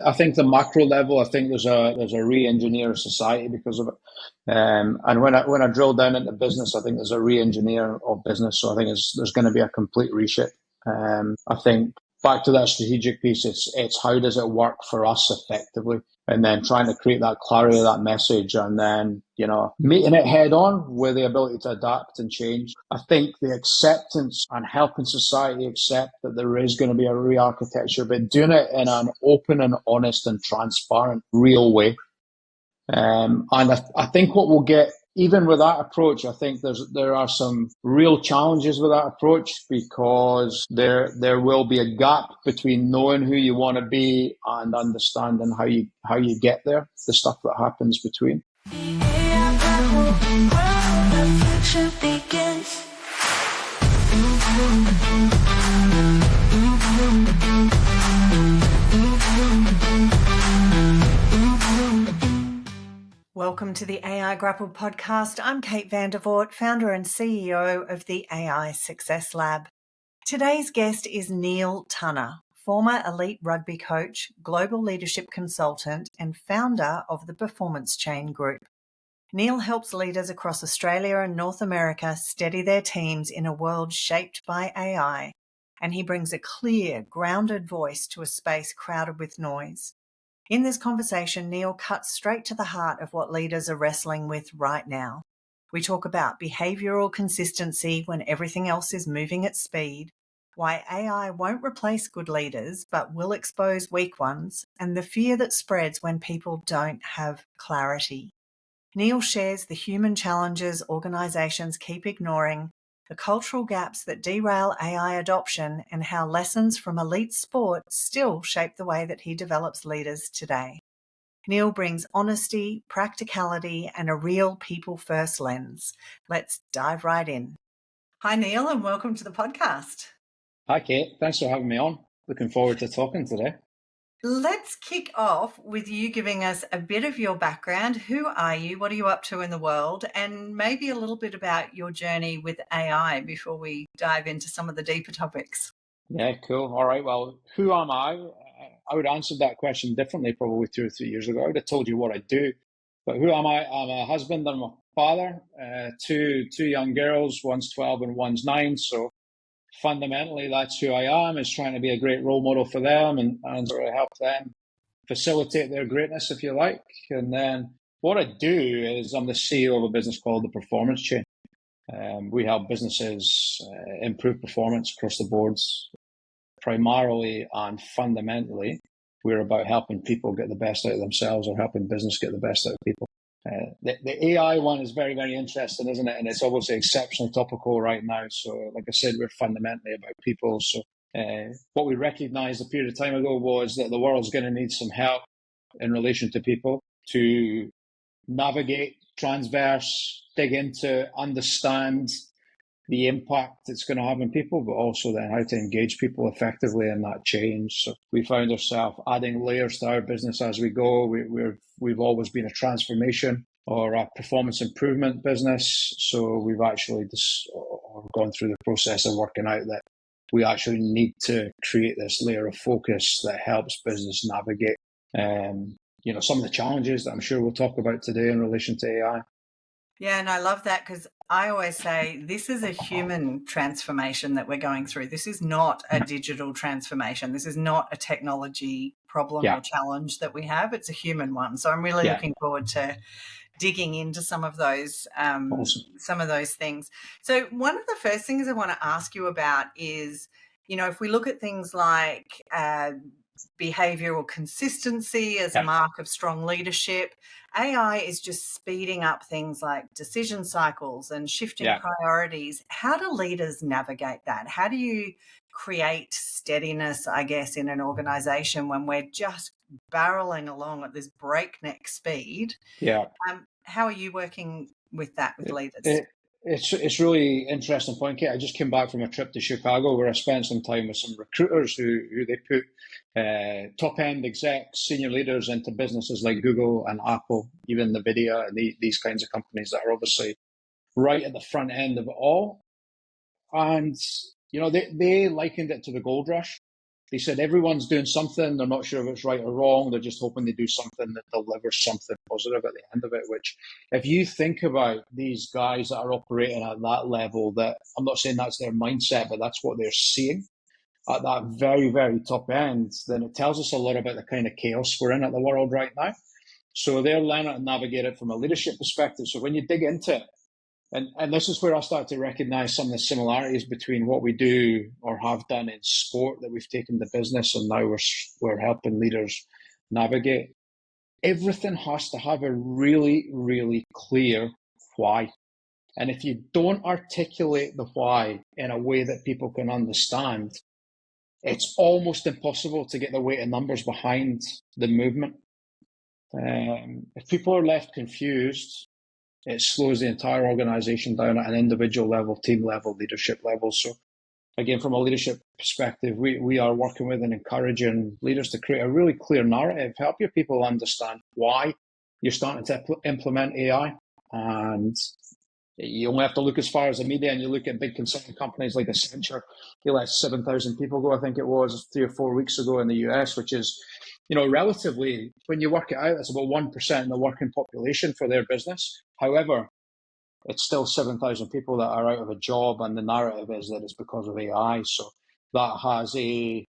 I think the macro level, I think there's a re-engineer of society because of it. And when I drill down into business, I think there's a re-engineer of business. So I think there's going to be a complete reshape. I think back to that strategic piece, it's how does it work for us effectively, and then trying to create that clarity of that message, and then meeting it head on with the ability to adapt and change. I think the acceptance and helping society accept that there is going to be a re-architecture, but doing it in an open and honest and transparent, real way. And I think what we'll get, even with that approach, I think there are some real challenges with that approach, because there will be a gap between knowing who you want to be and understanding how you get there, the stuff that happens between. Welcome to the AI Grappled podcast. I'm Kate vanderVoort, founder and CEO of the AI Success Lab. Today's guest is Neil Tunnah, former elite rugby coach, global leadership consultant, and founder of the Performance Chain Group. Neil helps leaders across Australia and North America steady their teams in a world shaped by AI, and he brings a clear, grounded voice to a space crowded with noise. In this conversation, Neil cuts straight to the heart of what leaders are wrestling with right now. We talk about behavioural consistency when everything else is moving at speed, why AI won't replace good leaders but will expose weak ones, and the fear that spreads when people don't have clarity. Neil shares the human challenges organisations keep ignoring, the cultural gaps that derail AI adoption, and how lessons from elite sport still shape the way that he develops leaders today. Neil brings honesty, practicality, and a real people-first lens. Let's dive right in. Hi, Neil, and welcome to the podcast. Hi, Kate. Thanks for having me on. Looking forward to talking today. Let's kick off with you giving us a bit of your background. Who are you? What are you up to in the world? And maybe a little bit about your journey with AI before we dive into some of the deeper topics. Yeah, cool. All right. Well, who am I? I would answer that question differently probably 2 or 3 years ago. I would have told you what I do. But who am I? I'm a husband and a father. Two young girls. One's 12 and one's 9. So fundamentally, that's who I am, is trying to be a great role model for them and sort of help them facilitate their greatness, if you like. And then what I do is I'm the CEO of a business called the Performance Chain. We help businesses improve performance across the boards. Primarily and fundamentally, we're about helping people get the best out of themselves, or helping business get the best out of people. The AI one is very, very interesting, isn't it? And it's obviously exceptionally topical right now. So, like I said, we're fundamentally about people. So what we recognized a period of time ago was that the world's going to need some help in relation to people to navigate, transverse, dig into, understand the impact it's going to have on people, but also then how to engage people effectively in that change. So we found ourselves adding layers to our business as we go. We've always been a transformation or a performance improvement business. So we've actually gone through the process of working out that we actually need to create this layer of focus that helps business navigate some of the challenges that I'm sure we'll talk about today in relation to AI. Yeah, and I love that, because I always say this is a human transformation that we're going through. This is not a digital transformation. This is not a technology problem or challenge that we have. It's a human one. So I'm really looking forward to digging into some of those some of those things. So one of the first things I want to ask you about is, if we look at things like behavioural consistency as a mark of strong leadership, AI is just speeding up things like decision cycles and shifting priorities. How do leaders navigate that? How do you create steadiness, I guess, in an organisation when we're just barreling along at this breakneck speed? How are you working with that with leaders? It's really interesting point, Kate. I just came back from a trip to Chicago where I spent some time with some recruiters who they put top-end execs, senior leaders into businesses like Google and Apple, even NVIDIA, and these kinds of companies that are obviously right at the front end of it all. And, they likened it to the gold rush. They said everyone's doing something. They're not sure if it's right or wrong. They're just hoping they do something that delivers something positive at the end of it, which if you think about these guys that are operating at that level, that I'm not saying that's their mindset, but that's what they're seeing at that very, very top end, then it tells us a lot about the kind of chaos we're in at the world right now. So they're learning to navigate it from a leadership perspective. So when you dig into it, and this is where I start to recognize some of the similarities between what we do or have done in sport that we've taken to business, and now we're helping leaders navigate. Everything has to have a really, really clear why. And if you don't articulate the why in a way that people can understand, it's almost impossible to get the weight of numbers behind the movement. If people are left confused, it slows the entire organization down at an individual level, team level, leadership level. So again, from a leadership perspective, we are working with and encouraging leaders to create a really clear narrative, help your people understand why you're starting to implement AI. And you only have to look as far as the media, and you look at big consulting companies like Accenture. They let 7,000 people go, I think it was 3 or 4 weeks ago in the US, which is, relatively, when you work it out, it's about 1% of the working population for their business. However, it's still 7,000 people that are out of a job, and the narrative is that it's because of AI. So that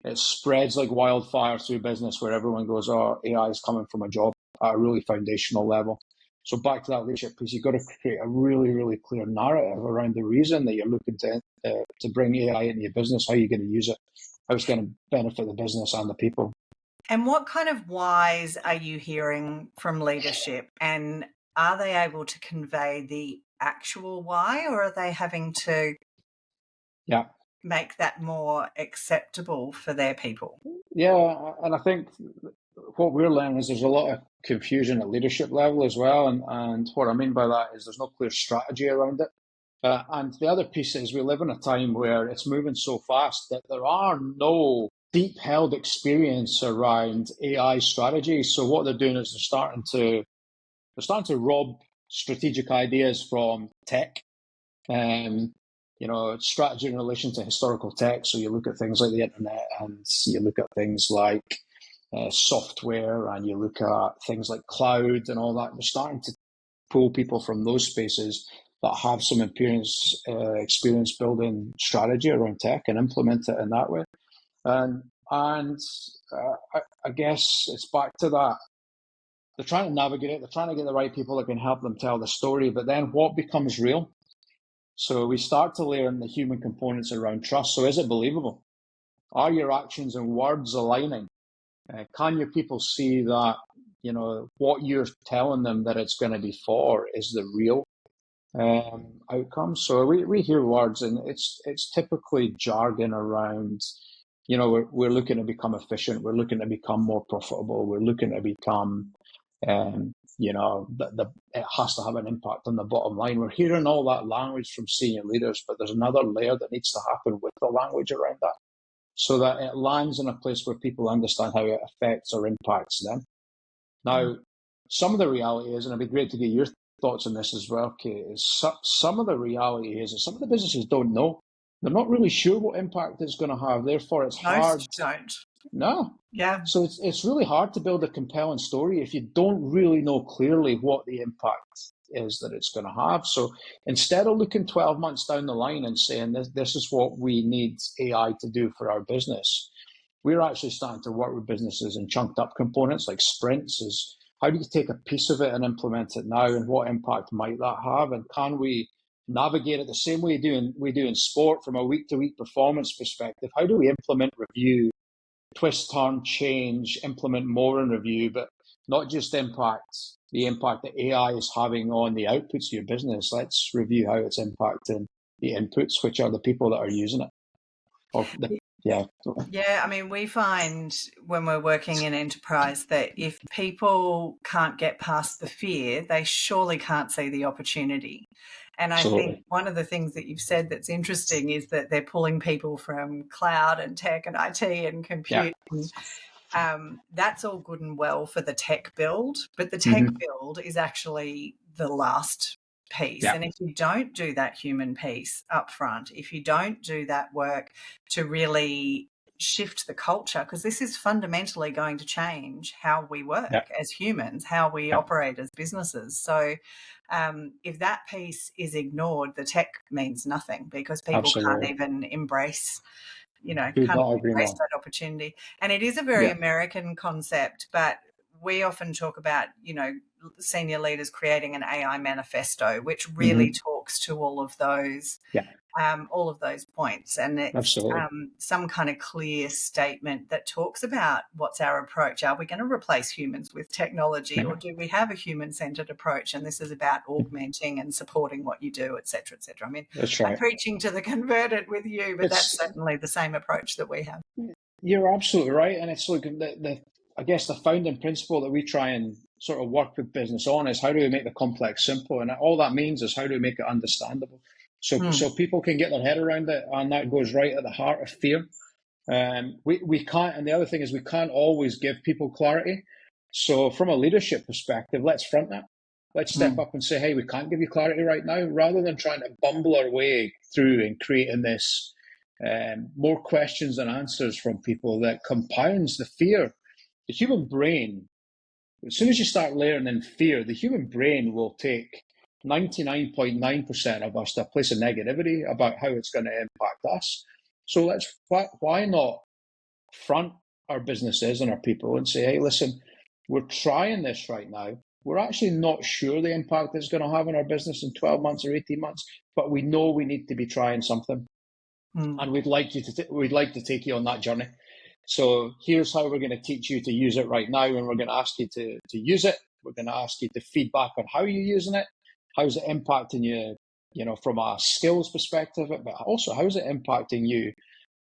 it spreads like wildfire through business, where everyone goes, oh, AI is coming from a job at a really foundational level. So back to that leadership piece, you've got to create a really, really clear narrative around the reason that you're looking to bring AI into your business, how you're going to use it, how it's going to benefit the business and the people. And what kind of whys are you hearing from leadership? And are they able to convey the actual why, or are they having to make that more acceptable for their people? Yeah, and I think what we're learning is there's a lot of confusion at leadership level as well. And what I mean by that is there's no clear strategy around it. And the other piece is we live in a time where it's moving so fast that there are no deep held experience around AI strategy. So what they're doing is they're starting to rob strategic ideas from tech. Strategy in relation to historical tech. So you look at things like the internet, and you look at things like software, and you look at things like cloud and all that. We're starting to pull people from those spaces that have some experience building strategy around tech and implement it in that way. And I guess it's back to that. They're trying to navigate it. They're trying to get the right people that can help them tell the story. But then what becomes real? So we start to layer in the human components around trust. So is it believable? Are your actions and words aligning? Can your people see that, what you're telling them that it's going to be for is the real outcome? So we hear words, and it's typically jargon around, we're looking to become efficient. We're looking to become more profitable. We're looking to become it has to have an impact on the bottom line. We're hearing all that language from senior leaders, but there's another layer that needs to happen with the language around that, so that it lands in a place where people understand how it affects or impacts them. Now, some of the reality is, and it'd be great to get your thoughts on this as well, Kate, is some of the reality is that some of the businesses don't know. They're not really sure what impact it's going to have. Therefore, it's hard. Most don't. No. Yeah. So it's really hard to build a compelling story if you don't really know clearly what the impact is that it's going to have. So instead of looking 12 months down the line and saying this is what we need AI to do for our business, we're actually starting to work with businesses in chunked up components like sprints. Is how do you take a piece of it and implement it now, and what impact might that have? And can we navigate it the same way we do in sport from a week-to-week performance perspective? How do we implement review, twist, turn, change, implement more in review, but not just the impact that AI is having on the outputs of your business? Let's review how it's impacting the inputs, which are the people that are using it. Yeah, I mean, we find when we're working in enterprise that if people can't get past the fear, they surely can't see the opportunity. And I think one of the things that you've said that's interesting is that they're pulling people from cloud and tech and IT and compute. Yeah. That's all good and well for the tech build, but the tech build is actually the last piece. Yeah. And if you don't do that human piece up front, if you don't do that work to really shift the culture, because this is fundamentally going to change how we work as humans, how we operate as businesses. So if that piece is ignored, the tech means nothing, because people can't even embrace that opportunity. And it is a very American concept, but we often talk about, senior leaders creating an AI manifesto, which really talks to all of those points. And it's some kind of clear statement that talks about what's our approach. Are we going to replace humans with technology, or do we have a human-centered approach? And this is about augmenting and supporting what you do, et cetera, et cetera. I mean, I'm preaching to the converted with you, but that's certainly the same approach that we have. You're absolutely right. And it's like I guess the founding principle that we try and sort of work with business on is, how do we make the complex simple? And all that means is, how do we make it understandable? So people can get their head around it, and that goes right at the heart of fear. We can't, and the other thing is, we can't always give people clarity. So from a leadership perspective, let's front that. Let's step up and say, hey, we can't give you clarity right now, rather than trying to bumble our way through and creating this more questions than answers from people that compounds the fear. The human brain, as soon as you start layering in fear, the human brain will take 99.9% of us to a place of negativity about how it's going to impact us. So why not front our businesses and our people and say, hey, listen, we're trying this right now. We're actually not sure the impact it's going to have on our business in 12 months or 18 months, but we know we need to be trying something. And we'd like to take you on that journey. So here's how we're going to teach you to use it right now, and we're going to ask you to use it. We're going to ask you to feedback on how you're using it. How's it impacting you, from a skills perspective, but also how's it impacting you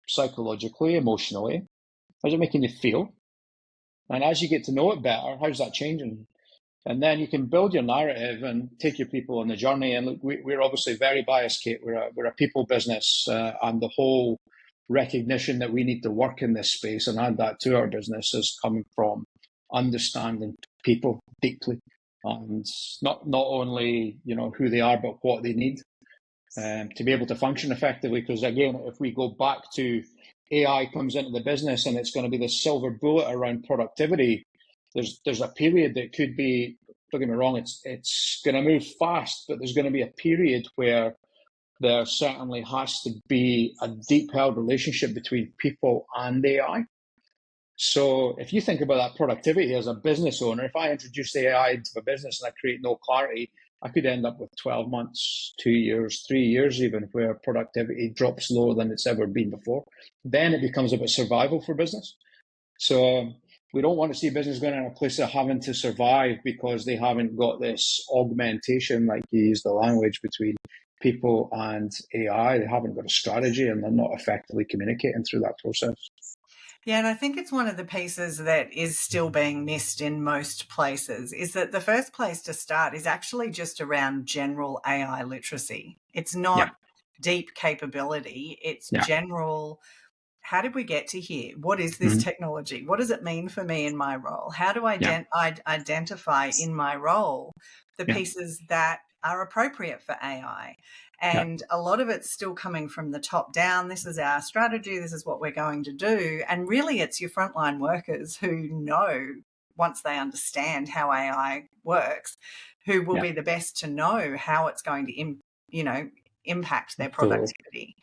psychologically, emotionally? How's it making you feel? And as you get to know it better, how's that changing? And then you can build your narrative and take your people on the journey. And look, we're obviously very biased, Kate. We're a people business, and the whole recognition that we need to work in this space and add that to our business is coming from understanding people deeply, and not only who they are, but what they need to be able to function effectively. Because again, if we go back to AI comes into the business and it's going to be the silver bullet around productivity, there's a period that could be, don't get me wrong, it's going to move fast, but there's going to be a period where there certainly has to be a deep held relationship between people and AI. So if you think about that productivity as a business owner, if I introduce AI into a business and I create no clarity, I could end up with 12 months, 2 years, 3 years even, where productivity drops lower than it's ever been before. Then it becomes about survival for business. So we don't want to see business going in a place of having to survive because they haven't got this augmentation, like you use the language, between people and AI. They haven't got a strategy, and they're not effectively communicating through that process. Yeah, and I think it's one of the pieces that is still being missed in most places, is that the first place to start is actually just around general AI literacy. It's not deep capability, it's general. How did we get to here? What is this technology? What does it mean for me in my role? How do I identify in my role the pieces that are appropriate for AI? And a lot of it's still coming from the top down. This is our strategy. This is what we're going to do. And really, it's your frontline workers who know, once they understand how AI works, who will be the best to know how it's going to, impact their productivity.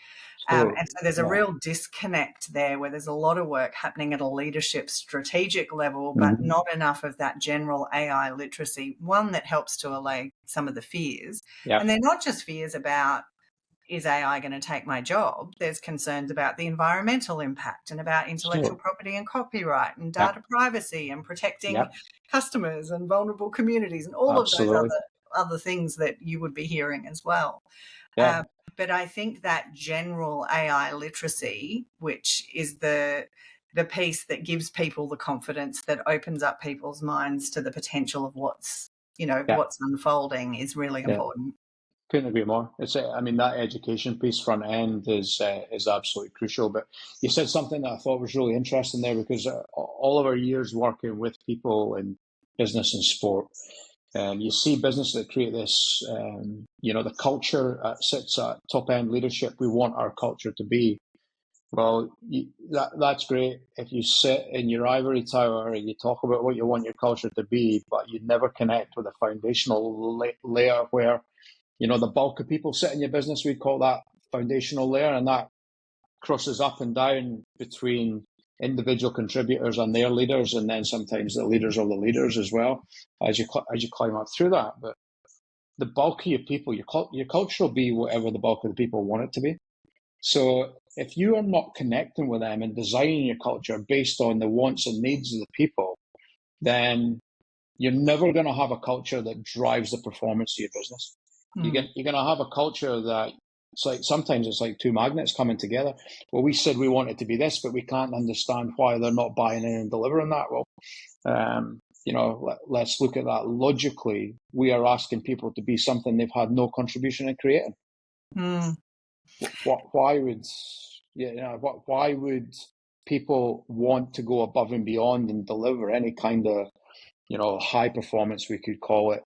And so there's a real disconnect there, where there's a lot of work happening at a leadership strategic level, but not enough of that general AI literacy, one that helps to allay some of the fears. And they're not just fears about, is AI going to take my job? There's concerns about the environmental impact and about intellectual property and copyright and data privacy and protecting customers and vulnerable communities and all of those other things that you would be hearing as well. But I think that general AI literacy, which is the piece that gives people the confidence, that opens up people's minds to the potential of what's unfolding, is really important. Couldn't agree more. That education piece front end is absolutely crucial. But you said something that I thought was really interesting there, because all of our years working with people in business and sport, you see businesses that create this, the culture sits at top end leadership. We want our culture to be Well, that's great. If you sit in your ivory tower and you talk about what you want your culture to be, but you never connect with a foundational layer where, the bulk of people sit in your business, we call that foundational layer, and that crosses up and down between individual contributors and their leaders, and then sometimes the leaders of the leaders as well, as you climb up through that. But the bulk of your people, your culture will be whatever the bulk of the people want it to be. So if you are not connecting with them and designing your culture based on the wants and needs of the people, then you're never going to have a culture that drives the performance of your business. You're going to have a culture that sometimes it's like two magnets coming together. Well, we said we want it to be this, but we can't understand why they're not buying in and delivering that. Well, let's look at that logically. We are asking people to be something they've had no contribution in creating. Why would people want to go above and beyond and deliver any kind of, high performance, we could call it,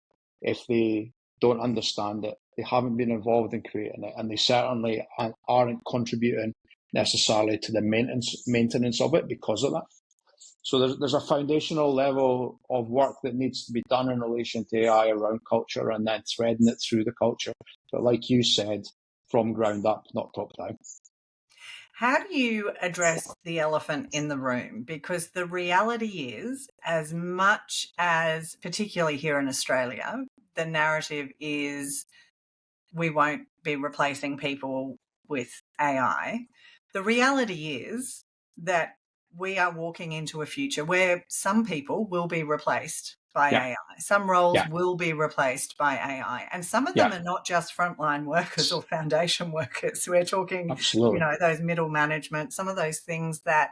if they don't understand it, they haven't been involved in creating it, and they certainly aren't contributing necessarily to the maintenance of it because of that. So there's a foundational level of work that needs to be done in relation to AI around culture, and then threading it through the culture. But like you said, from ground up, not top down. How do you address the elephant in the room? Because the reality is, as much as, particularly here in Australia, the narrative is we won't be replacing people with AI, the reality is that we are walking into a future where some people will be replaced by AI. Some roles will be replaced by AI. And some of them are not just frontline workers or foundation workers. We're talking, absolutely, those middle management, some of those things that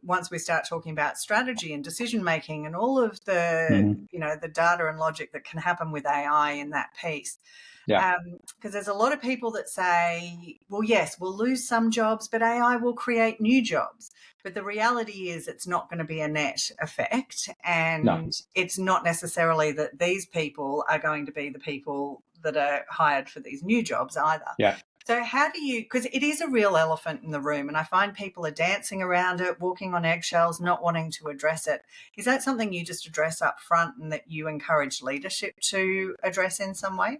once we start talking about strategy and decision making and all of the, the data and logic that can happen with AI in that piece. Because there's a lot of people that say, well, yes, we'll lose some jobs, but AI will create new jobs. But the reality is it's not going to be a net effect. And it's not necessarily that these people are going to be the people that are hired for these new jobs either. So how do you, because it is a real elephant in the room, and I find people are dancing around it, walking on eggshells, not wanting to address it. Is that something you just address up front and that you encourage leadership to address in some way?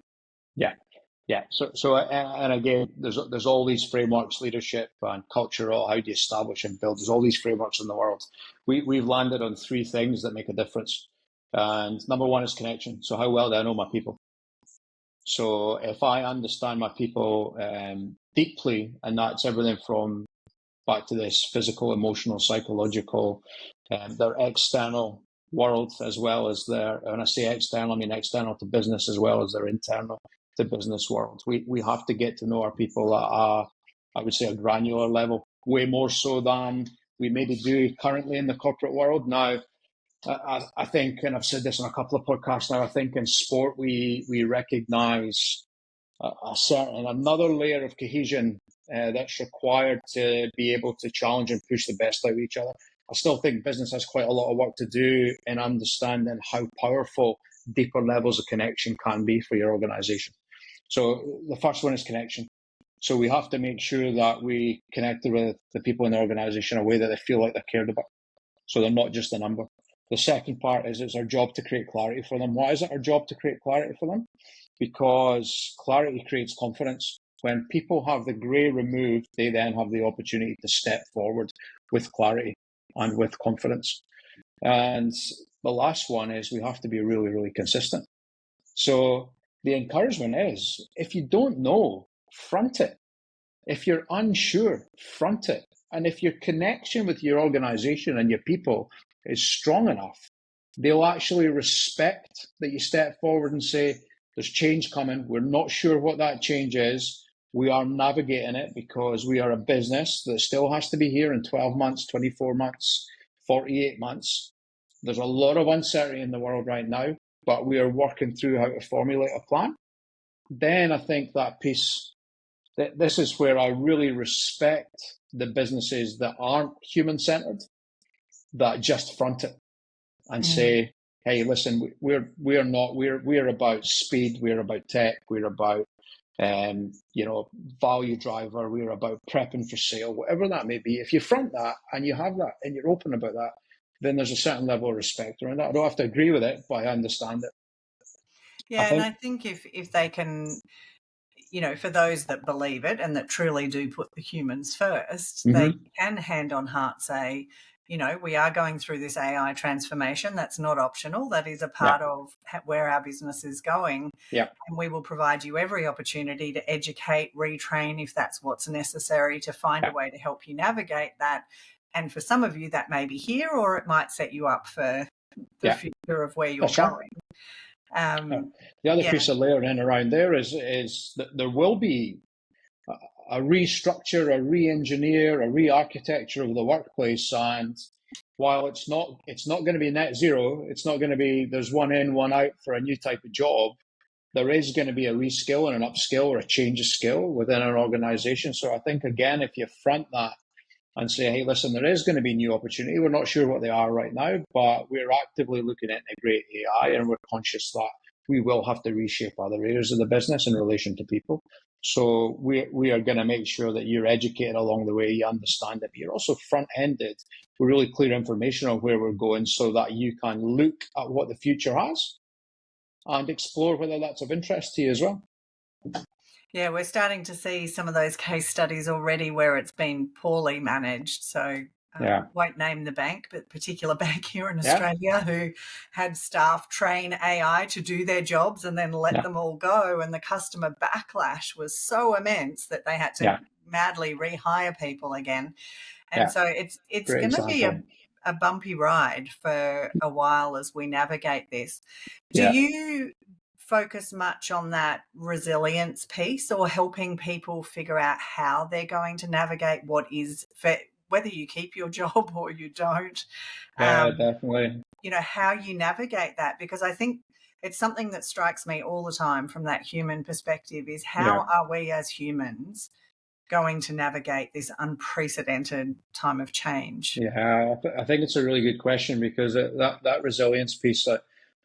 So and again, there's all these frameworks, leadership and cultural. How do you establish and build? There's all these frameworks in the world. We've landed on three things that make a difference. And number one is connection. So how well do I know my people? So if I understand my people deeply, and that's everything from back to this physical, emotional, psychological, their external world as well as when I say external, I mean external to business as well as their internal to business world. We have to get to know our people at I would say a granular level, way more so than we maybe do currently in the corporate world. Now, I think, and I've said this on a couple of podcasts now, I think in sport we recognise another layer of cohesion that's required to be able to challenge and push the best out of each other. I still think business has quite a lot of work to do in understanding how powerful deeper levels of connection can be for your organization. So the first one is connection. So we have to make sure that we connect with the people in the organization in a way that they feel like they're cared about. So they're not just a number. The second part is it's our job to create clarity for them. Why is it our job to create clarity for them? Because clarity creates confidence. When people have the grey removed, they then have the opportunity to step forward with clarity and with confidence. And the last one is we have to be really, really consistent. So the encouragement is, if you don't know, front it. If you're unsure, front it. And if your connection with your organization and your people is strong enough, they'll actually respect that you step forward and say, there's change coming. We're not sure what that change is. We are navigating it because we are a business that still has to be here in 12 months, 24 months, 48 months. There's a lot of uncertainty in the world right now, but we are working through how to formulate a plan. Then I think that piece, this is where I really respect the businesses that aren't human-centered, that just front it and say, hey, listen, we're about speed, we're about tech, we're about value driver, we're about prepping for sale, whatever that may be. If you front that and you have that and you're open about that, then there's a certain level of respect around that. I don't have to agree with it, but I understand it. Yeah, and I think if they can, for those that believe it and that truly do put the humans first, they can hand on heart say, we are going through this AI transformation. That's not optional. That is a part of where our business is going. Yeah. And we will provide you every opportunity to educate, retrain if that's what's necessary to find a way to help you navigate that. And for some of you, that may be here, or it might set you up for the future of where you're going. The other piece of layering in around there is that there will be a restructure, a re-engineer, a re-architecture of the workplace. And while it's not going to be net zero, it's not going to be there's one in, one out for a new type of job. There is going to be a reskill and an upskill or a change of skill within an organization. So I think, again, if you front that and say, hey, listen, there is going to be new opportunity. We're not sure what they are right now, but we're actively looking at integrate AI, and we're conscious that we will have to reshape other areas of the business in relation to people. So we are going to make sure that you're educated along the way, you understand it, but you're also front-ended with really clear information on where we're going so that you can look at what the future has and explore whether that's of interest to you as well. Yeah, we're starting to see some of those case studies already where it's been poorly managed. So won't name the bank, but particular bank here in Australia who had staff train AI to do their jobs and then let them all go. And the customer backlash was so immense that they had to madly rehire people again. And so it's going to be a bumpy ride for a while as we navigate this. Do you focus much on that resilience piece or helping people figure out how they're going to navigate what is whether you keep your job or you don't? Definitely. How you navigate that, because I think it's something that strikes me all the time from that human perspective is how are we as humans going to navigate this unprecedented time of change? Yeah, I think it's a really good question, because that resilience piece,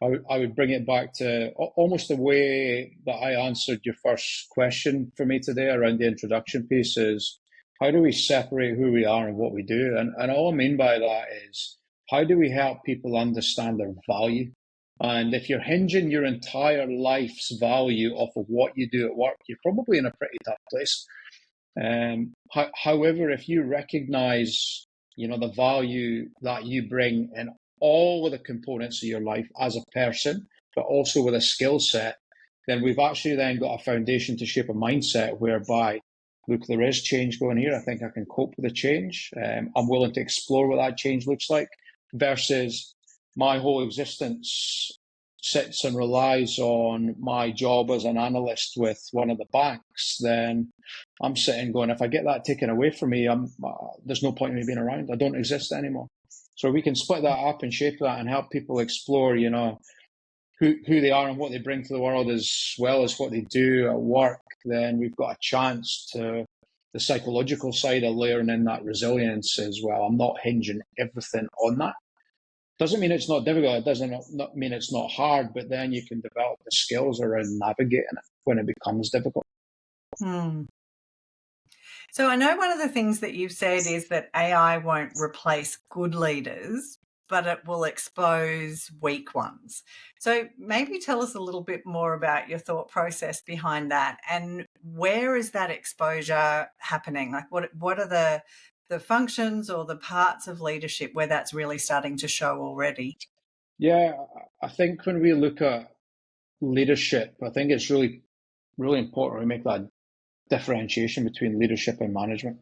I would bring it back to almost the way that I answered your first question for me today around the introduction piece is, how do we separate who we are and what we do? And all I mean by that is, how do we help people understand their value? And if you're hinging your entire life's value off of what you do at work, you're probably in a pretty tough place. However, if you recognize, the value that you bring in all of the components of your life as a person, but also with a skill set, then we've actually then got a foundation to shape a mindset whereby, look, there is change going here. I think I can cope with the change. I'm willing to explore what that change looks like, versus my whole existence sits and relies on my job as an analyst with one of the banks. Then I'm sitting going, if I get that taken away from me, there's no point in me being around. I don't exist anymore. So we can split that up and shape that and help people explore, who they are and what they bring to the world, as well as what they do at work. Then we've got a chance to the psychological side of layering in that resilience as well. I'm not hinging everything on that. Doesn't mean it's not difficult. It doesn't not mean it's not hard, but then you can develop the skills around navigating it when it becomes difficult. So I know one of the things that you've said is that AI won't replace good leaders, but it will expose weak ones. So maybe tell us a little bit more about your thought process behind that, and where is that exposure happening? Like what are the functions or the parts of leadership where that's really starting to show already? Yeah, I think when we look at leadership, I think it's really, really important we make that differentiation between leadership and management.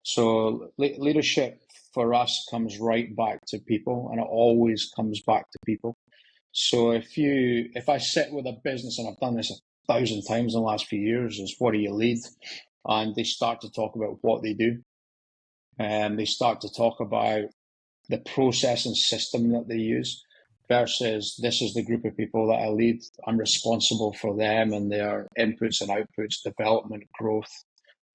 So leadership for us comes right back to people, and it always comes back to people. So if I sit with a business, and I've done this 1,000 times in the last few years, is what do you lead? And they start to talk about what they do. And they start to talk about the process and system that they use, versus this is the group of people that I lead. I'm responsible for them and their inputs and outputs, development, growth.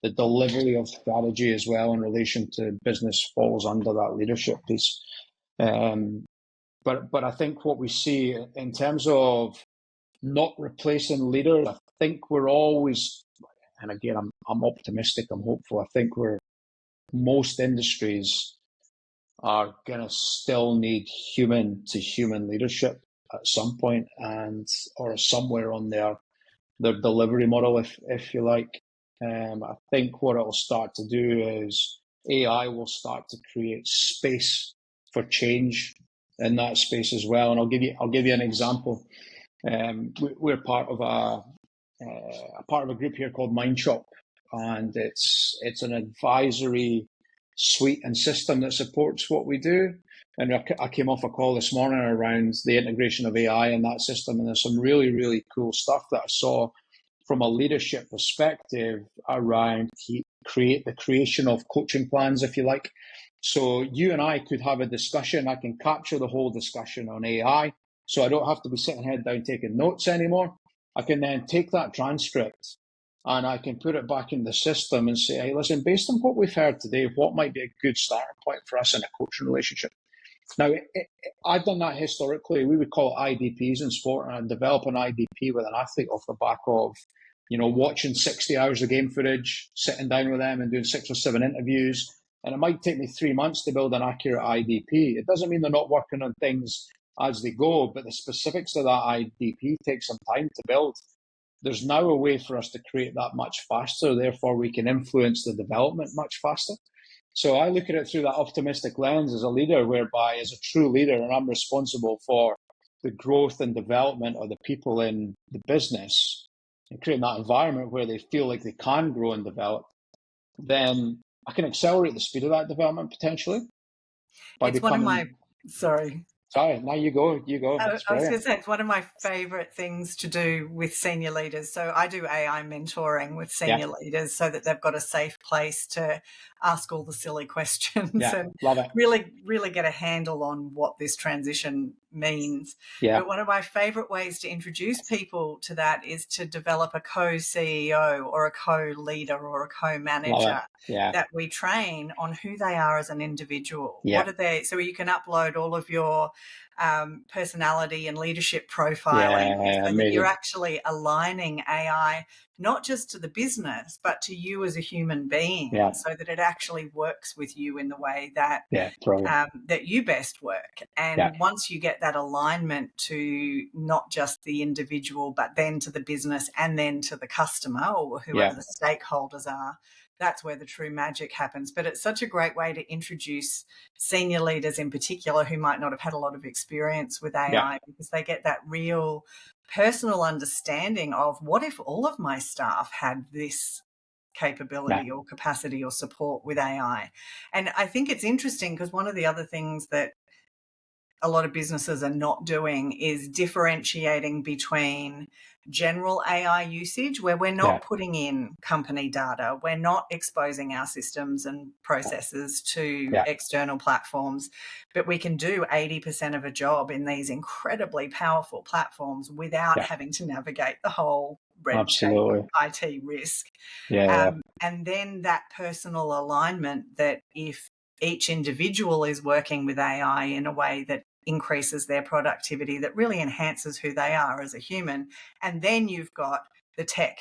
The delivery of strategy as well in relation to business falls under that leadership piece. But I think what we see in terms of not replacing leaders, I think we're always and again, I'm optimistic, I'm hopeful. I think most industries are going to still need human to human leadership at some point, and or somewhere on their delivery model, if you like. I think what it'll start to do is AI will start to create space for change in that space as well. And I'll give you an example. We're part of a group here called Mindshop, and it's an advisory suite and system that supports what we do. And I came off a call this morning around the integration of AI in that system, and there's some really, really cool stuff that I saw from a leadership perspective around the creation of coaching plans, if you like. So you and I could have a discussion. I can capture the whole discussion on AI, so I don't have to be sitting head down taking notes anymore. I can then take that transcript and I can put it back in the system and say, hey, listen, based on what we've heard today, what might be a good starting point for us in a coaching relationship? Now, I've done that historically. We would call it IDPs in sport, and I'd develop an IDP with an athlete off the back of, watching 60 hours of game footage, sitting down with them and doing 6 or 7 interviews. And it might take me 3 months to build an accurate IDP. It doesn't mean they're not working on things as they go, but the specifics of that IDP take some time to build. There's now a way for us to create that much faster. Therefore, we can influence the development much faster. So I look at it through that optimistic lens as a leader, whereby as a true leader, and I'm responsible for the growth and development of the people in the business and creating that environment where they feel like they can grow and develop, then I can accelerate the speed of that development potentially by it's becoming... one of my... Sorry, now you go. I was going to say, it's one of my favorite things to do with senior leaders. So I do AI mentoring with senior leaders so that they've got a safe place to ask all the silly questions and love it. really, really get a handle on what this transition means. But one of my favorite ways to introduce people to that is to develop a co-CEO or a co-leader or a co-manager that we train on who they are as an individual. What are they? So you can upload all of your personality and leadership profiling, so that you're actually aligning AI not just to the business but to you as a human being, so that it actually works with you in the way that that you best work. And once you get that alignment to not just the individual but then to the business and then to the customer or whoever the stakeholders are, that's where the true magic happens. But it's such a great way to introduce senior leaders in particular who might not have had a lot of experience with AI, because they get that real personal understanding of, what if all of my staff had this capability or capacity or support with AI? And I think it's interesting because one of the other things that a lot of businesses are not doing is differentiating between general AI usage, where we're not putting in company data, we're not exposing our systems and processes to external platforms, but we can do 80% of a job in these incredibly powerful platforms without having to navigate the whole red tape IT risk. And then that personal alignment, that if each individual is working with AI in a way that increases their productivity, that really enhances who they are as a human. And then you've got the tech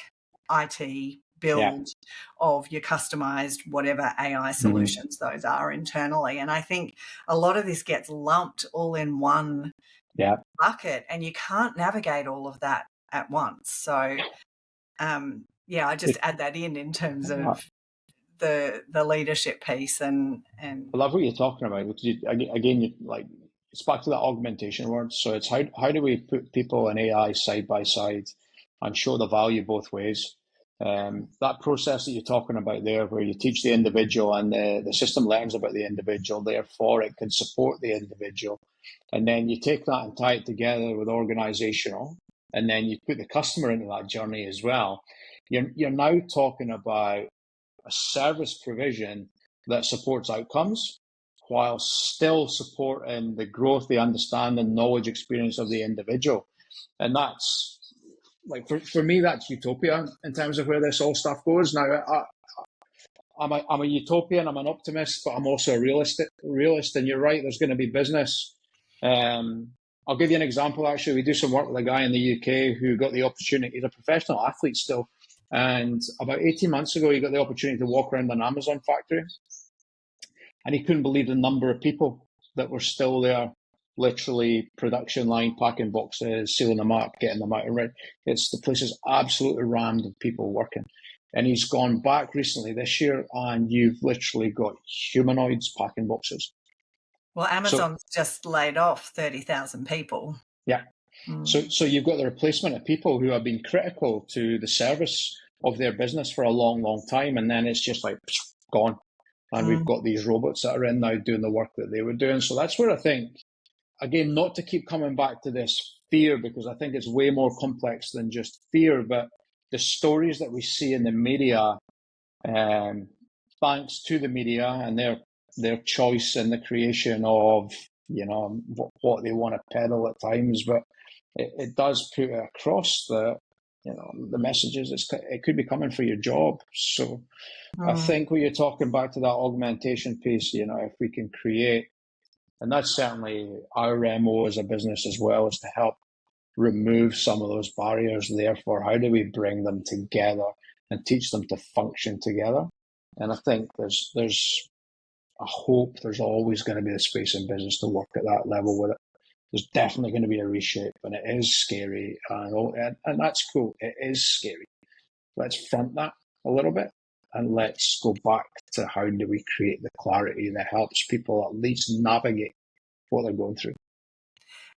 IT build of your customized whatever AI solutions those are internally. And I think a lot of this gets lumped all in one bucket, and you can't navigate all of that at once. So I just add that in terms of the leadership piece. And I love what you're talking about, because it's back to that augmentation word. So it's how do we put people and AI side by side and show the value both ways? That process that you're talking about there, where you teach the individual and the system learns about the individual, therefore it can support the individual. And then you take that and tie it together with organizational, and then you put the customer into that journey as well. You're now talking about a service provision that supports outcomes while still supporting the growth, the understanding, knowledge, experience of the individual. And that's, like, for me, that's utopia in terms of where this all stuff goes. Now, I'm a utopian, I'm an optimist, but I'm also a realist. And you're right, there's going to be business. I'll give you an example, actually. We do some work with a guy in the UK who got the opportunity, he's a professional athlete still, And about 18 months ago, he got the opportunity to walk around an Amazon factory, and he couldn't believe the number of people that were still there, literally production line, packing boxes, sealing them up, getting them out. The place is absolutely rammed with people working. And he's gone back recently this year, and you've literally got humanoids packing boxes. Well, Amazon's just laid off 30,000 people. Yeah. So you've got the replacement of people who have been critical to the service of their business for a long, long time, and then it's just like gone. And we've got these robots that are in now doing the work that they were doing. So that's where I think, again, not to keep coming back to this fear, because I think it's way more complex than just fear, but the stories that we see in the media, thanks to the media and their choice in the creation of, what they want to peddle at times, but it does put it across the messages. It could be coming for your job. So I think when you're talking back to that augmentation piece, if we can create, and that's certainly our MO as a business as well, is to help remove some of those barriers. Therefore, how do we bring them together and teach them to function together? And I think there's a hope there's always going to be a space in business to work at that level with it. There's definitely going to be a reshape, and it is scary, and that's cool. It is scary. Let's front that a little bit, and let's go back to how do we create the clarity that helps people at least navigate what they're going through.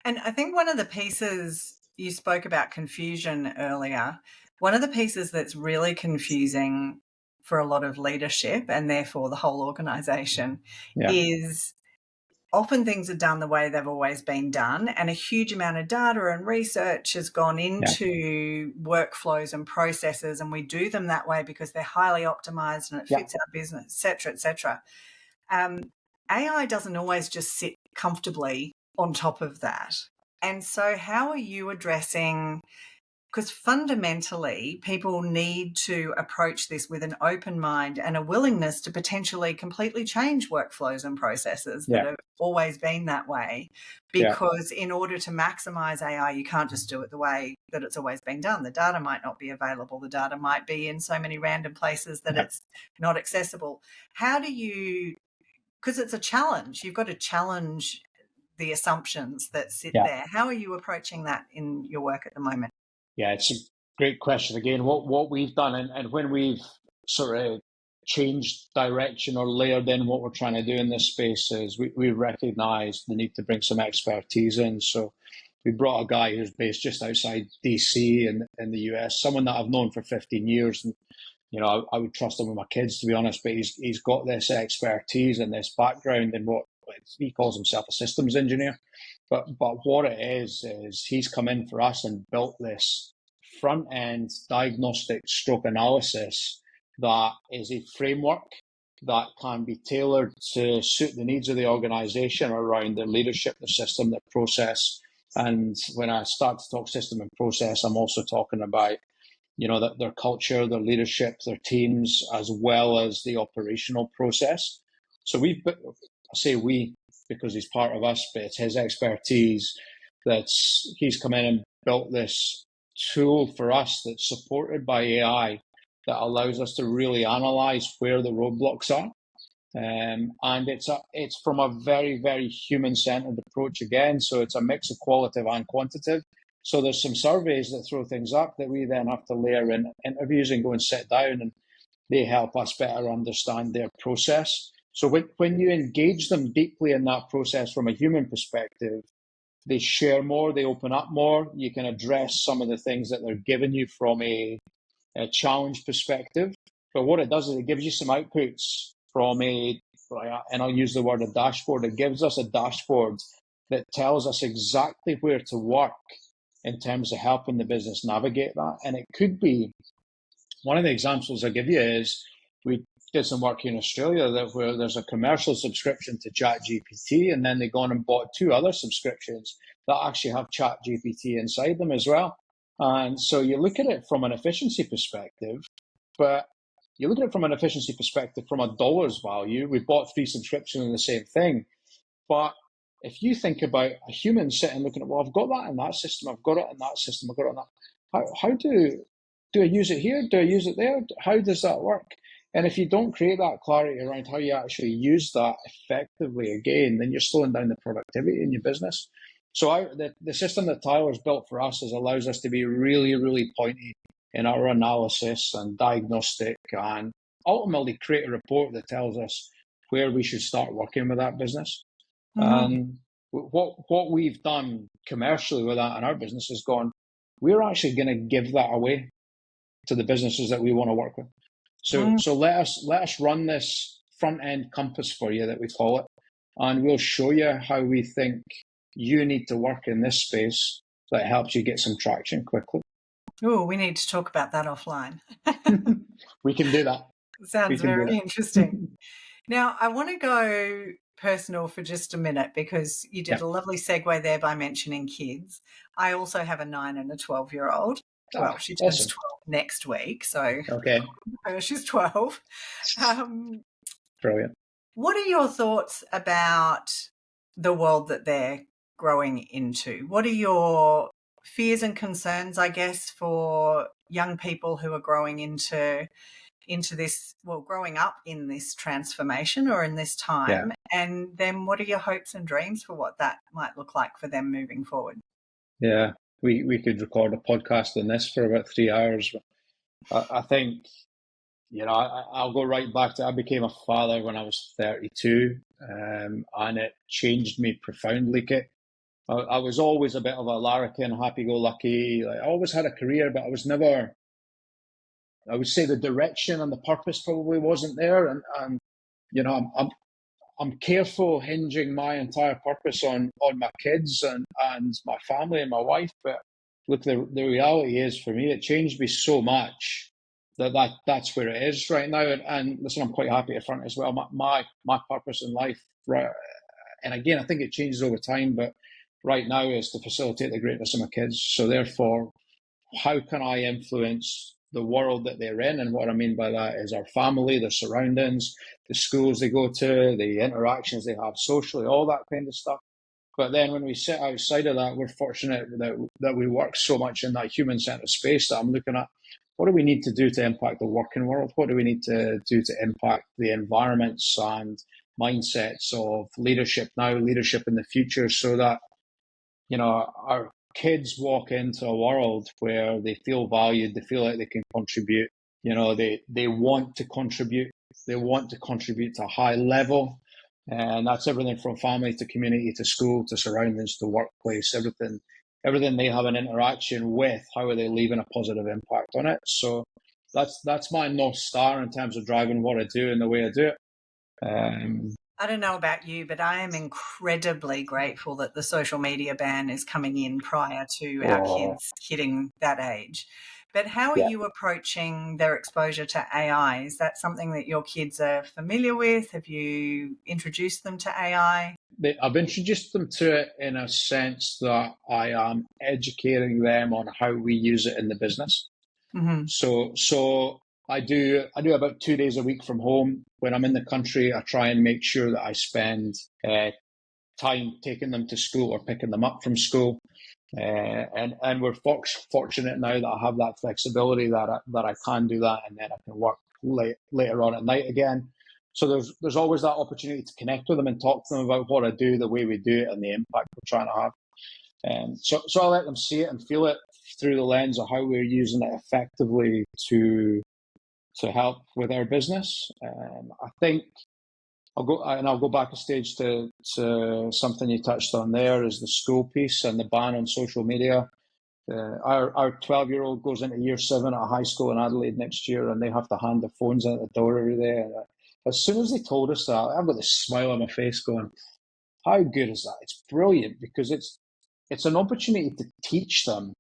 And I think one of the pieces, you spoke about confusion earlier, one of the pieces that's really confusing for a lot of leadership and therefore the whole organisation is often things are done the way they've always been done, and a huge amount of data and research has gone into workflows and processes, and we do them that way because they're highly optimized and it fits our business, et cetera, et cetera. AI doesn't always just sit comfortably on top of that. And so how are you addressing, because fundamentally people need to approach this with an open mind and a willingness to potentially completely change workflows and processes that have always been that way, because in order to maximize AI, you can't just do it the way that it's always been done. The data might not be available. The data might be in so many random places that it's not accessible. How do you, because it's a challenge, you've got to challenge the assumptions that sit there. How are you approaching that in your work at the moment? Yeah, it's a great question. Again, what we've done, and when we've sort of changed direction or layered in what we're trying to do in this space, is we recognise the need to bring some expertise in. So we brought a guy who's based just outside DC in the US, someone that I've known for 15 years. And, I would trust him with my kids, to be honest, but he's got this expertise and this background in what he calls himself a systems engineer. But what it is he's come in for us and built this front-end diagnostic stroke analysis that is a framework that can be tailored to suit the needs of the organization around their leadership, their system, their process. And when I start to talk system and process, I'm also talking about, their culture, their leadership, their teams, as well as the operational process. So I say we, because he's part of us, but it's his expertise he's come in and built this tool for us that's supported by AI that allows us to really analyze where the roadblocks are. And it's from a very, very human-centered approach again. So it's a mix of qualitative and quantitative. So there's some surveys that throw things up that we then have to layer in interviews and go and sit down, and they help us better understand their process. So when you engage them deeply in that process from a human perspective, they share more, they open up more. You can address some of the things that they're giving you from a challenge perspective. But what it does is it gives you some outputs from and I'll use the word a dashboard. It gives us a dashboard that tells us exactly where to work in terms of helping the business navigate that. And it could be, one of the examples I give you is, we did some work here in Australia where there's a commercial subscription to ChatGPT, and then they gone and bought 2 other subscriptions that actually have ChatGPT inside them as well. And so you look at it from an efficiency perspective, but you look at it from an efficiency perspective from a dollar's value. We bought 3 subscriptions in the same thing. But if you think about a human sitting looking at, well, I've got that in that system, I've got it in that system, I've got it in that. How do do I use it here? Do I use it there? How does that work? And if you don't create that clarity around how you actually use that effectively again, then you're slowing down the productivity in your business. So the system that Tyler's built for us allows us to be really, really pointy in our analysis and diagnostic, and ultimately create a report that tells us where we should start working with that business. And what we've done commercially with that in our business is gone, we're actually going to give that away to the businesses that we want to work with. So let us run this front end compass for you, that we call it, and we'll show you how we think you need to work in this space that helps you get some traction quickly. Oh, we need to talk about that offline. We can do that. Sounds very interesting. Now, I want to go personal for just a minute, because you did a lovely segue there by mentioning kids. I also have a 9 and a 12-year-old. Well, she turns awesome. 12 next week, so okay, she's 12. Brilliant. What are your thoughts about the world that they're growing into? What are your fears and concerns, I guess, for young people who are growing into this, well, growing up in this transformation or in this time? And then what are your hopes and dreams for what that might look like for them moving forward? Yeah, we could record a podcast on this for about 3 hours. I think, I'll go right back to, I became a father when I was 32, and it changed me profoundly, Kit. I was always a bit of a larrikin, happy-go-lucky. I always had a career, but I was never, I would say the direction and the purpose probably wasn't there. And I'm careful hinging my entire purpose on my kids and my family and my wife. But look, the reality is, for me, it changed me so much that's where it is right now. And listen, I'm quite happy at front as well. My purpose in life, right, and again, I think it changes over time, but right now is to facilitate the greatness of my kids. So therefore, how can I influence the world that they're in? And what I mean by that is our family, their surroundings, the schools they go to, the interactions they have socially, all that kind of stuff. But then when we sit outside of that, we're fortunate that we work so much in that human-centered space that I'm looking at, what do we need to do to impact the working world? What do we need to do to impact the environments and mindsets of leadership now, leadership in the future, so that, our kids walk into a world where they feel valued, they feel like they can contribute, they want to contribute, to a high level. And that's everything from family to community to school to surroundings to workplace, everything they have an interaction with, how are they leaving a positive impact on it? So that's my North Star in terms of driving what I do and the way I do it. I don't know about you, but I am incredibly grateful that the social media ban is coming in prior to our kids hitting that age. But how are you approaching their exposure to AI? Is that something that your kids are familiar with? Have you introduced them to AI? I've introduced them to it in a sense that I am educating them on how we use it in the business. Mm-hmm. So I do about 2 days a week from home. When I'm in the country, I try and make sure that I spend time taking them to school or picking them up from school. And we're fortunate now that I have that flexibility that I can do that, and then I can work later on at night again. So there's always that opportunity to connect with them and talk to them about what I do, the way we do it, and the impact we're trying to have. So I let them see it and feel it through the lens of how we're using it effectively to help with our business. I think I'll go back a stage to something you touched on there, is the school piece and the ban on social media. Our 12-year-old goes into year 7 at a high school in Adelaide next year, and they have to hand their phones out the door every day. And as soon as they told us that, I've got this smile on my face going, how good is that? It's brilliant, because it's an opportunity to teach them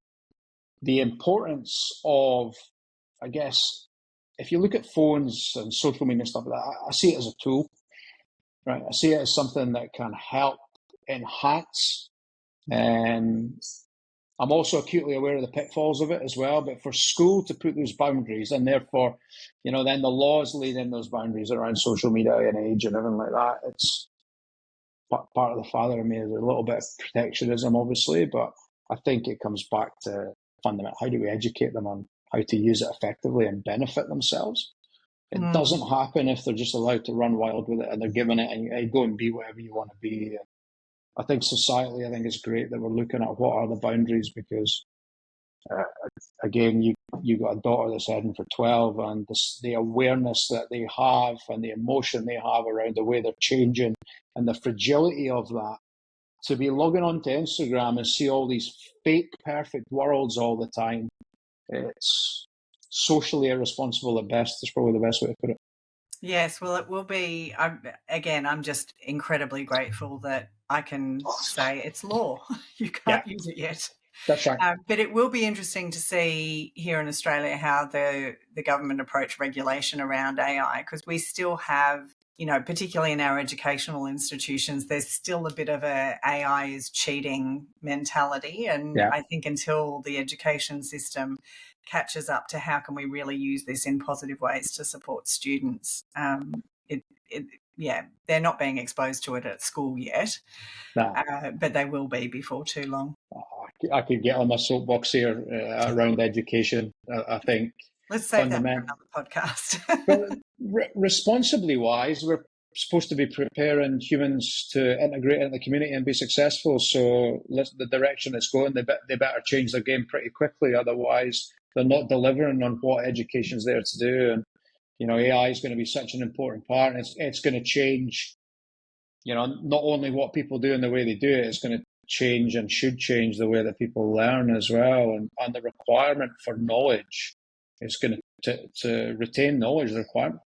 the importance of, I guess, if you look at phones and social media and stuff like that, I see it as a tool, right? I see it as something that can help enhance. And I'm also acutely aware of the pitfalls of it as well. But for school to put those boundaries, and therefore, then the laws lead in those boundaries around social media and age and everything like that, it's part of the father in me is a little bit of protectionism, obviously, but I think it comes back to fundamental. How do we educate them on how to use it effectively and benefit themselves. It doesn't happen if they're just allowed to run wild with it and they're given it and you go and be whatever you want to be. I think societally, I think it's great that we're looking at what are the boundaries because, again, you got a daughter that's heading for 12 and the awareness that they have and the emotion they have around the way they're changing and the fragility of that. To be logging onto Instagram and see all these fake perfect worlds all the time, it's socially irresponsible at best. That's probably the best way to put it. Yes, well, it will be. I'm just incredibly grateful that I can say it's law. You can't use it yet. That's right. But it will be interesting to see here in Australia how the government approach regulation around AI, because we still have, particularly in our educational institutions, there's still a bit of a AI is cheating mentality. And I think until the education system catches up to how can we really use this in positive ways to support students, they're not being exposed to it at school yet, but they will be before too long. I could get on my soapbox here around education. I think let's save that for another podcast. But responsibly wise, we're supposed to be preparing humans to integrate in the community and be successful. So the direction it's going, they better change their game pretty quickly. Otherwise, they're not delivering on what education's there to do. And AI is going to be such an important part. And it's going to change. Not only what people do and the way they do it, it's going to change and should change the way that people learn as well. And the requirement for knowledge is going to retain knowledge. The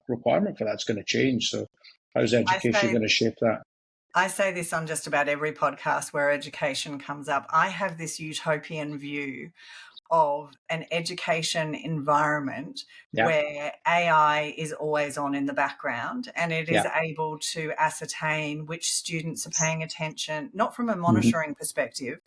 requirement for that's going to change. So how's education going to shape that? I say this on just about every podcast where education comes up. I have this utopian view of an education environment where AI is always on in the background and it is able to ascertain which students are paying attention, not from a monitoring perspective,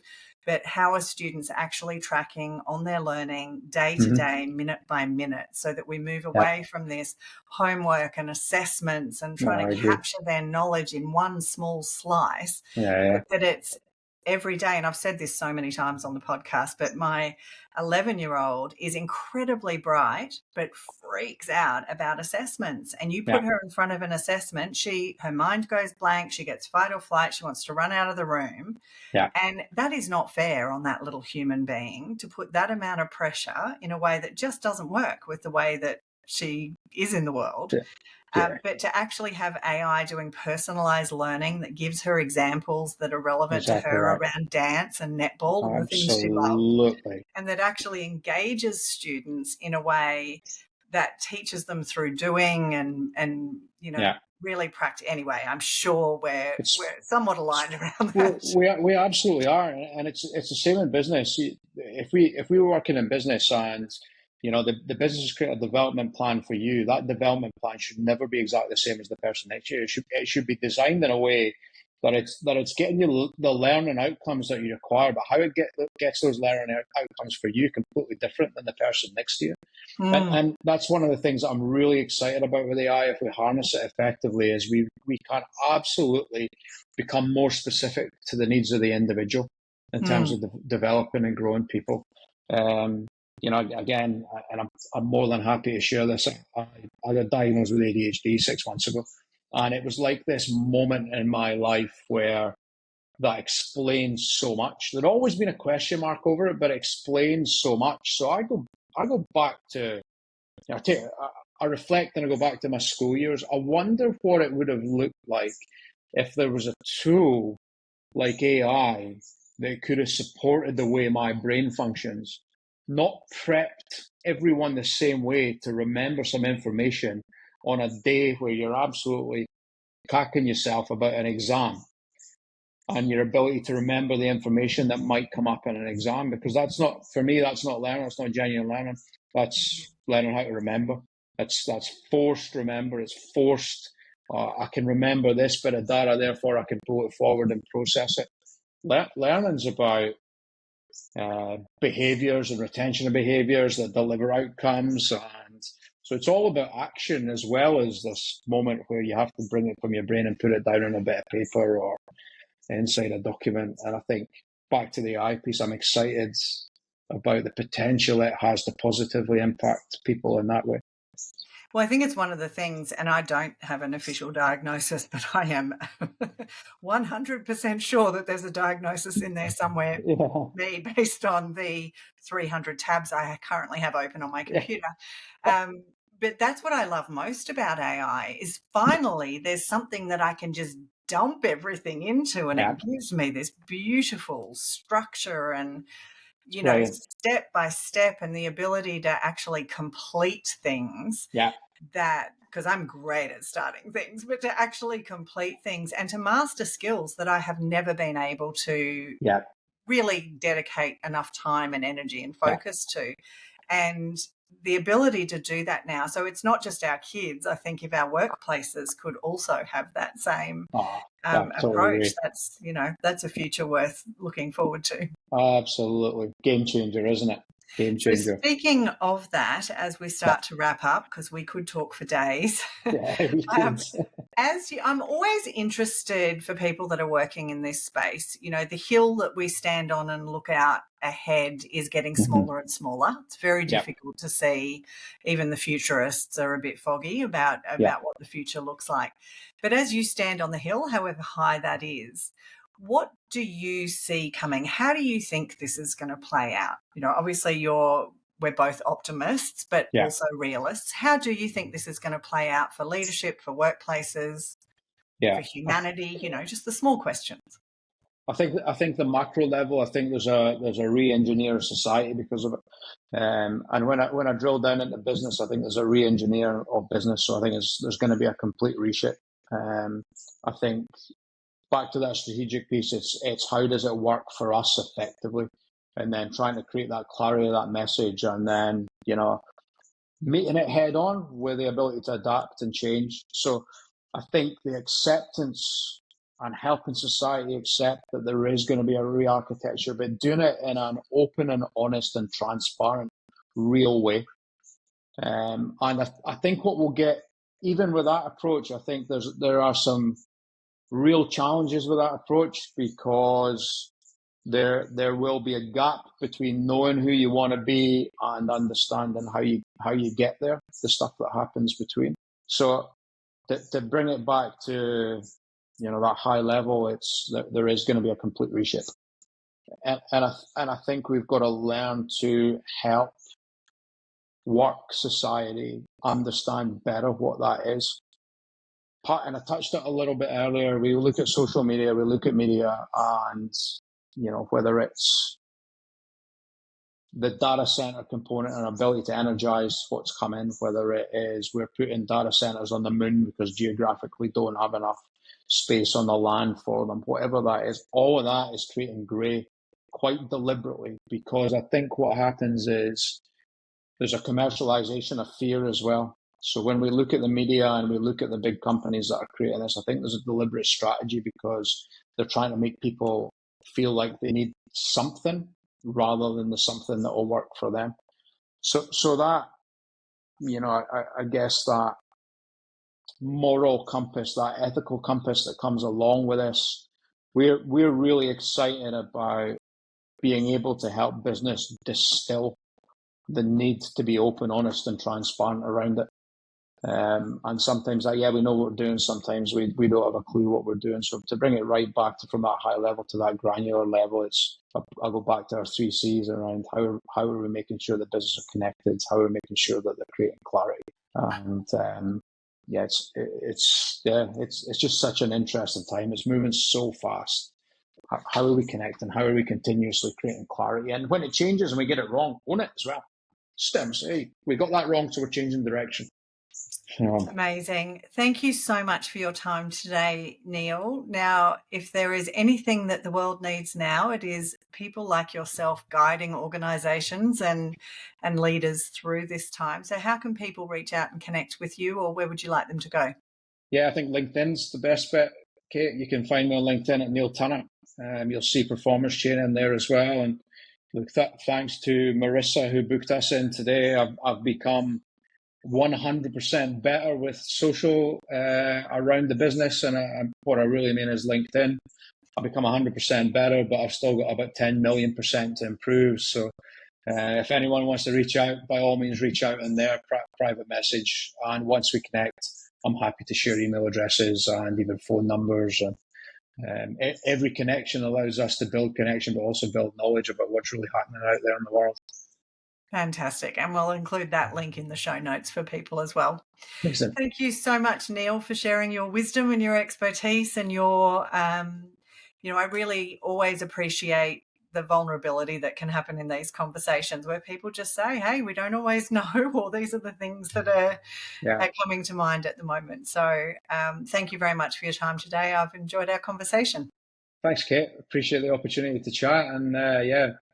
but how are students actually tracking on their learning day to day, minute by minute, so that we move away from this homework and assessments and trying to capture their knowledge in one small slice, but that it's every day. And I've said this so many times on the podcast, but my 11-year-old is incredibly bright, but freaks out about assessments. And you put her in front of an assessment, her mind goes blank, she gets fight or flight, she wants to run out of the room. And that is not fair on that little human being to put that amount of pressure in a way that just doesn't work with the way that she is in the world. But to actually have AI doing personalised learning that gives her examples that are relevant to her around dance and netball and the things she loves, and that actually engages students in a way that teaches them through doing and really practice. Anyway, I'm sure we're somewhat aligned around that. We absolutely are, and it's the same in business. If we were working in business and the business create a development plan for you, that development plan should never be exactly the same as the person next to you. It should be designed in a way that it's getting you the learning outcomes that you require, but how it gets those learning outcomes for you completely different than the person next to you. And that's one of the things that I'm really excited about with AI. If we harness it effectively, is we can absolutely become more specific to the needs of the individual in terms of developing and growing people. Again, and I'm more than happy to share this. I got diagnosed with ADHD 6 months ago, and it was like this moment in my life where that explains so much. There'd always been a question mark over it, but it explains so much. So I go back to, I reflect and I go back to my school years. I wonder what it would have looked like if there was a tool like AI that could have supported the way my brain functions. Not prepped everyone the same way to remember some information on a day where you're absolutely cacking yourself about an exam and your ability to remember the information that might come up in an exam, because that's not learning, that's not genuine learning, that's learning how to remember. That's forced remember, it's forced, I can remember this bit of data, therefore I can pull it forward and process it. Learning's about behaviors and retention of behaviors that deliver outcomes, and so it's all about action as well as this moment where you have to bring it from your brain and put it down on a bit of paper or inside a document. And I think back to the AI piece, I'm excited about the potential it has to positively impact people in that way. Well, I think it's one of the things, and I don't have an official diagnosis, but I am 100% sure that there's a diagnosis in there somewhere, me, based on the 300 tabs I currently have open on my computer. But that's what I love most about AI is finally there's something that I can just dump everything into, and it gives me this beautiful structure and, you know, step by step, and the ability to actually complete things. That, because I'm great at starting things, but to actually complete things and to master skills that I have never been able to really dedicate enough time and energy and focus to. And the ability to do that now. So it's not just our kids. I think if our workplaces could also have that same approach, that's, you know, that's a future worth looking forward to. Absolutely. Game changer, isn't it? Game changer. So speaking of that, as we start to wrap up, because we could talk for days, I'm always interested for people that are working in this space. You know, the hill that we stand on and look out ahead is getting smaller and smaller. It's very difficult to see. Even the futurists are a bit foggy about what the future looks like. But as you stand on the hill, however high that is, what do you see coming? How do you think this is going to play out? You know, obviously we're both optimists, but also realists. How do you think this is going to play out for leadership, for workplaces, for humanity? You know, just the small questions. I think the macro level, I think there's a re-engineer of society because of it. And when I drill down into business, I think there's a re-engineer of business. So I think there's going to be a complete reshape. I think back to that strategic piece, it's how does it work for us effectively, and then trying to create that clarity of that message, and then, you know, meeting it head on with the ability to adapt and change. So I think the acceptance and helping society accept that there is going to be a re-architecture, but doing it in an open and honest and transparent, real way. And I think what we'll get, even with that approach, I think there are some real challenges with that approach, because there will be a gap between knowing who you want to be and understanding how you get there, the stuff that happens between. So to bring it back to, you know, that high level, there is going to be a complete reshape, and I think we've got to learn to help work society understand better what that is. And I touched it a little bit earlier. We look at social media, we look at media, and, you know, whether it's the data center component and ability to energize what's coming, whether it is we're putting data centers on the moon because geographically don't have enough space on the land for them, whatever that is, all of that is creating grey quite deliberately, because I think what happens is there's a commercialization of fear as well. So when we look at the media and we look at the big companies that are creating this, I think there's a deliberate strategy, because they're trying to make people feel like they need something rather than the something that will work for them. So that, you know, I guess that moral compass, that ethical compass that comes along with this, we're really excited about being able to help business distill the need to be open, honest, and transparent around it. And sometimes we know what we're doing. Sometimes we don't have a clue what we're doing. So to bring it right back from that high level to that granular level, I'll go back to our 3 C's around how are we making sure that business are connected, how are we making sure that they're creating clarity. And it's just such an interesting time. It's moving so fast. How are we connecting? How are we continuously creating clarity? And when it changes and we get it wrong, own it as well. Stems, hey, we got that wrong, so we're changing direction. Amazing. Thank you so much for your time today, Neil. Now, if there is anything that the world needs now, it is people like yourself guiding organisations and leaders through this time. So how can people reach out and connect with you, or where would you like them to go? Yeah, I think LinkedIn's the best bet, Kate. You can find me on LinkedIn at Neil Tunnah. You'll see Performance Chain in there as well. And look, thanks to Marissa who booked us in today, I've become 100% better with social around the business, and what I really mean is LinkedIn. I've become 100% better, but I've still got about 10 million% to improve. So If anyone wants to reach out, by all means, reach out in their private message. And once we connect, I'm happy to share email addresses and even phone numbers. And every connection allows us to build connection, but also build knowledge about what's really happening out there in the world. Fantastic. And we'll include that link in the show notes for people as well. Excellent. Thank you so much, Neil, for sharing your wisdom and your expertise and your, I really always appreciate the vulnerability that can happen in these conversations where people just say, hey, we don't always know, or these are the things that are coming to mind at the moment. So thank you very much for your time today. I've enjoyed our conversation. Thanks, Kate. Appreciate the opportunity to chat, and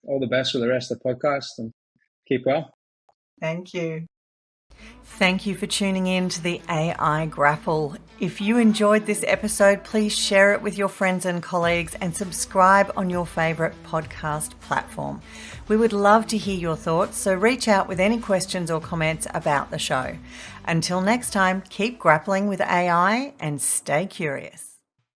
all the best with the rest of the podcast, and keep well. Thank you. Thank you for tuning in to the AI Grapple. If you enjoyed this episode, please share it with your friends and colleagues and subscribe on your favourite podcast platform. We would love to hear your thoughts, so reach out with any questions or comments about the show. Until next time, keep grappling with AI and stay curious.